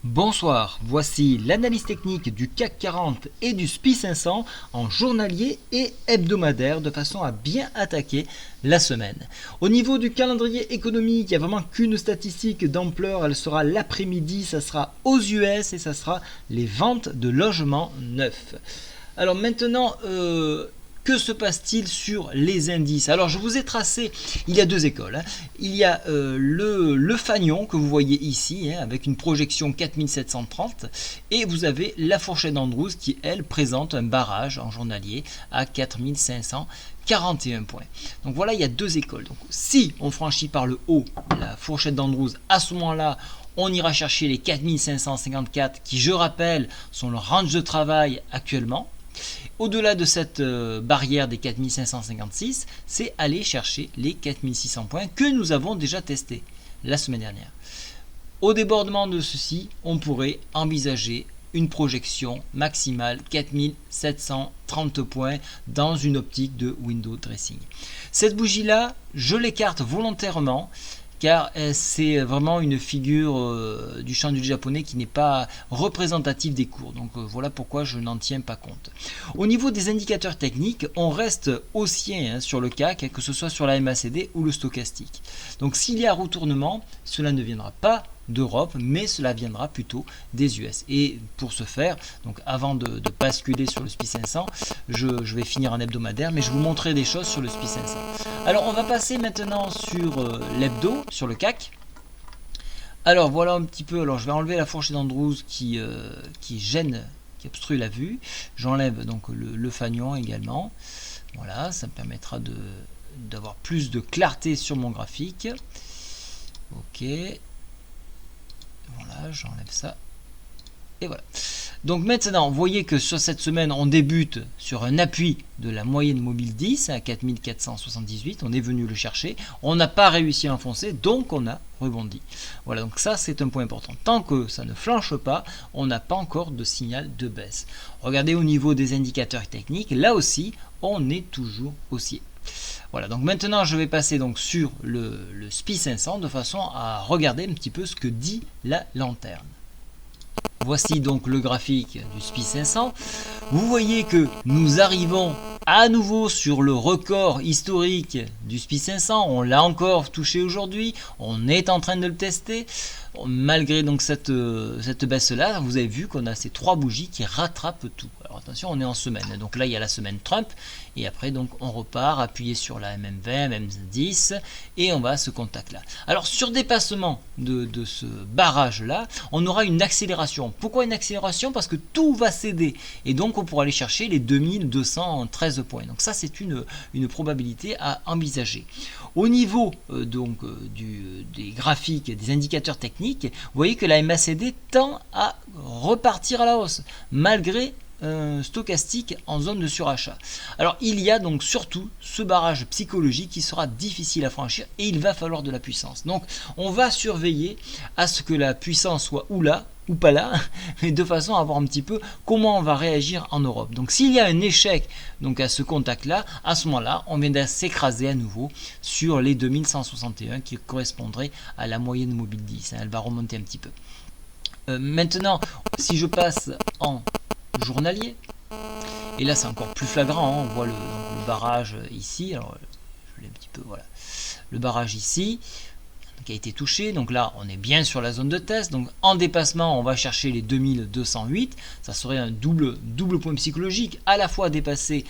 Bonsoir, voici l'analyse technique du CAC 40 et du SPI 500 en journalier et hebdomadaire de façon à bien attaquer la semaine. Au niveau du calendrier économique, il n'y a vraiment qu'une statistique d'ampleur, elle sera l'après-midi, ça sera aux US et ça sera les ventes de logements neufs. Alors maintenant, que se passe-t-il sur les indices? Alors je vous ai tracé, il y a deux écoles. Il y a le fanion que vous voyez ici, avec une projection 4730, et vous avez la fourchette d'Andrews qui, elle, présente un barrage en journalier à 4541 points. Donc voilà, il y a deux écoles. Donc si on franchit par le haut la fourchette d'Andrews, à ce moment-là, on ira chercher les 4554 qui, je rappelle, sont le range de travail actuellement. Au-delà de cette barrière des 4556, c'est aller chercher les 4600 points que nous avons déjà testés la semaine dernière. Au débordement de ceci, on pourrait envisager une projection maximale 4730 points dans une optique de window dressing. Cette bougie-là, je l'écarte volontairement car c'est vraiment une figure du Shandu japonais qui n'est pas représentative des cours. Donc voilà pourquoi je n'en tiens pas compte. Au niveau des indicateurs techniques, on reste haussier sur le CAC, que ce soit sur la MACD ou le stochastique. Donc s'il y a retournement, cela ne viendra pas d'Europe, mais cela viendra plutôt des US. Et pour ce faire, donc avant de basculer sur le SPI 500, je vais finir en hebdomadaire, mais je vous montrerai des choses sur le SPI 500. Alors on va passer maintenant sur l'hebdo, sur le CAC. Alors voilà un petit peu, alors je vais enlever la fourchette d'Andrews qui gêne, qui obstrue la vue. J'enlève donc le fanion également. Voilà, ça me permettra d'avoir plus de clarté sur mon graphique. Ok. Voilà, j'enlève ça. Et voilà. Donc maintenant, vous voyez que sur cette semaine, on débute sur un appui de la moyenne mobile 10 à 4478. On est venu le chercher. On n'a pas réussi à enfoncer, donc on a rebondi. Voilà, donc ça, c'est un point important. Tant que ça ne flanche pas, on n'a pas encore de signal de baisse. Regardez au niveau des indicateurs techniques, là aussi, on est toujours haussier. Voilà, donc maintenant je vais passer donc sur le SPI 500 de façon à regarder un petit peu ce que dit la lanterne. Voici donc le graphique du SPI 500. Vous voyez que nous arrivons à nouveau sur le record historique du SPI 500. On l'a encore touché aujourd'hui. On est en train de le tester. Malgré donc cette baisse là, vous avez vu qu'on a ces trois bougies qui rattrapent tout. Alors attention, on est en semaine. Donc là, il y a la semaine Trump. Et après, donc, on repart, appuyé sur la MM20, MM10. Et on va à ce contact-là. Alors, sur dépassement de ce barrage-là, on aura une accélération. Pourquoi une accélération? Parce que tout va céder. Et donc, on pourra aller chercher les 2213 points. Donc ça, c'est une probabilité à envisager. Au niveau des graphiques, des indicateurs techniques, vous voyez que la MACD tend à repartir à la hausse, malgré stochastique en zone de surachat. Alors il y a donc surtout ce barrage psychologique qui sera difficile à franchir et il va falloir de la puissance. Donc on va surveiller à ce que la puissance soit ou là ou pas là, mais de façon à voir un petit peu comment on va réagir en Europe. Donc s'il y a un échec donc à ce contact là, à ce moment là on vient de s'écraser à nouveau sur les 2161 qui correspondrait à la moyenne mobile 10. Elle va remonter un petit peu. Maintenant si je passe en journalier, et là c'est encore plus flagrant, on voit le barrage ici, alors je l'ai un petit peu, voilà, le barrage ici qui a été touché, donc là on est bien sur la zone de test, donc en dépassement on va chercher les 2208, ça serait un double point psychologique, à la fois dépasser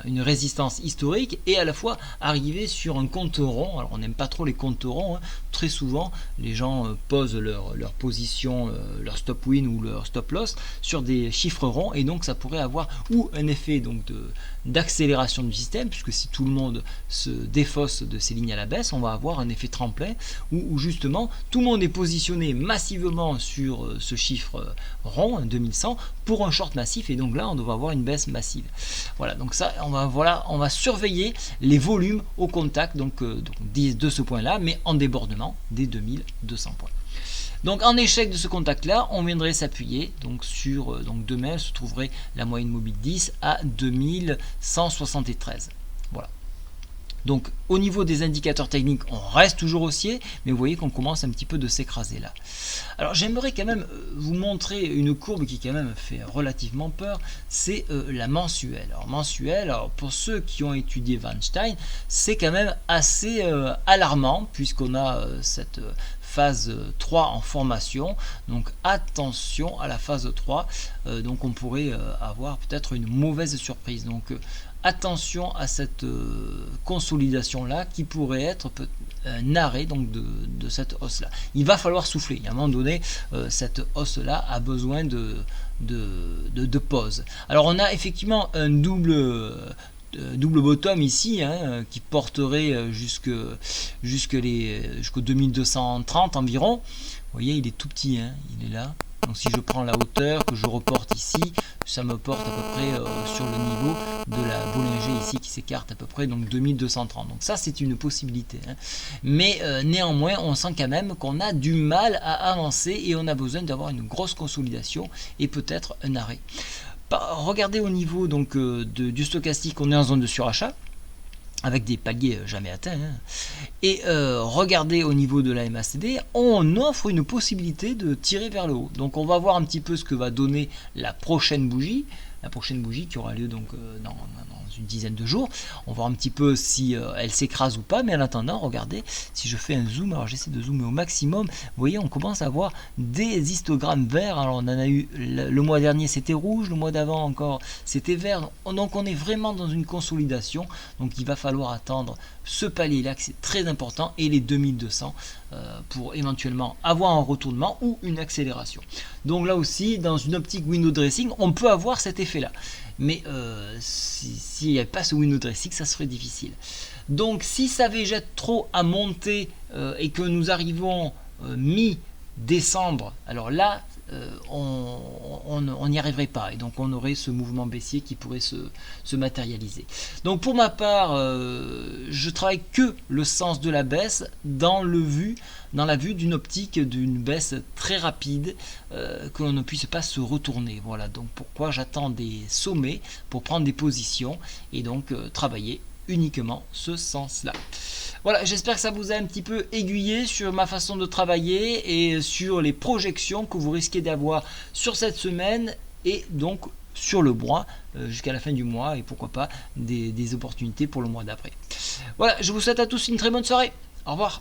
une résistance historique et à la fois arriver sur un compte rond. Alors on n'aime pas trop les comptes ronds, très souvent les gens posent leur position, leur stop win ou leur stop loss sur des chiffres ronds, et donc ça pourrait avoir ou un effet donc d'accélération du système, puisque si tout le monde se défausse de ces lignes à la baisse, on va avoir un effet tremplin où justement tout le monde est positionné massivement sur ce chiffre rond, 2100, pour un short massif, et donc là on devrait avoir une baisse massive. Voilà, donc ça on va surveiller les volumes au contact de ce point là, mais en débordement des 2200 points. Donc en échec de ce contact là, on viendrait s'appuyer donc sur demain se trouverait la moyenne mobile 10 à 2173. Voilà. Donc au niveau des indicateurs techniques, on reste toujours haussier, mais vous voyez qu'on commence un petit peu de s'écraser là. Alors j'aimerais quand même vous montrer une courbe qui quand même fait relativement peur, c'est la mensuelle. Alors mensuelle, alors pour ceux qui ont étudié Weinstein, c'est quand même assez alarmant puisqu'on a cette phase 3 en formation, donc attention à la phase 3, donc on pourrait avoir peut-être une mauvaise surprise. Donc attention à cette consolidation là qui pourrait être un arrêt donc de cette hausse là. Il va falloir souffler. À un moment donné, cette hausse là a besoin de pause. Alors on a effectivement un double bottom ici qui porterait jusqu'au 2230 environ. Vous voyez, il est tout petit, il est là. Donc si je prends la hauteur que je reporte ici, ça me porte à peu près sur le niveau de la Bollinger ici qui s'écarte à peu près donc 2230. Donc ça c'est une possibilité. Mais néanmoins on sent quand même qu'on a du mal à avancer et on a besoin d'avoir une grosse consolidation et peut-être un arrêt. Regardez au niveau donc du stochastique, on est en zone de surachat avec des paliers jamais atteints. Et regardez au niveau de la MACD, on offre une possibilité de tirer vers le haut. Donc on va voir un petit peu ce que va donner la prochaine bougie qui aura lieu donc dans une dizaine de jours. On va voir un petit peu si elle s'écrase ou pas, mais en attendant, regardez, si je fais un zoom, alors j'essaie de zoomer au maximum, vous voyez, on commence à voir des histogrammes verts. Alors on en a eu le mois dernier, c'était rouge, le mois d'avant encore c'était vert, donc on est vraiment dans une consolidation. Donc il va falloir attendre ce palier là, que c'est très important, et les 2200 pour éventuellement avoir un retournement ou une accélération. Donc là aussi, dans une optique window dressing, on peut avoir cet effet là, mais s'il n'y avait pas ce window dressing, ça serait difficile. Donc si ça végète trop à monter et que nous arrivons mi-décembre, alors là on n'y arriverait pas, et donc on aurait ce mouvement baissier qui pourrait se matérialiser. Donc pour ma part, je travaille que le sens de la baisse dans la vue d'une optique d'une baisse très rapide, que l'on ne puisse pas se retourner. Voilà donc pourquoi j'attends des sommets pour prendre des positions et donc travailler uniquement ce sens-là. Voilà, j'espère que ça vous a un petit peu aiguillé sur ma façon de travailler et sur les projections que vous risquez d'avoir sur cette semaine et donc sur le mois jusqu'à la fin du mois, et pourquoi pas des opportunités pour le mois d'après. Voilà, je vous souhaite à tous une très bonne soirée. Au revoir.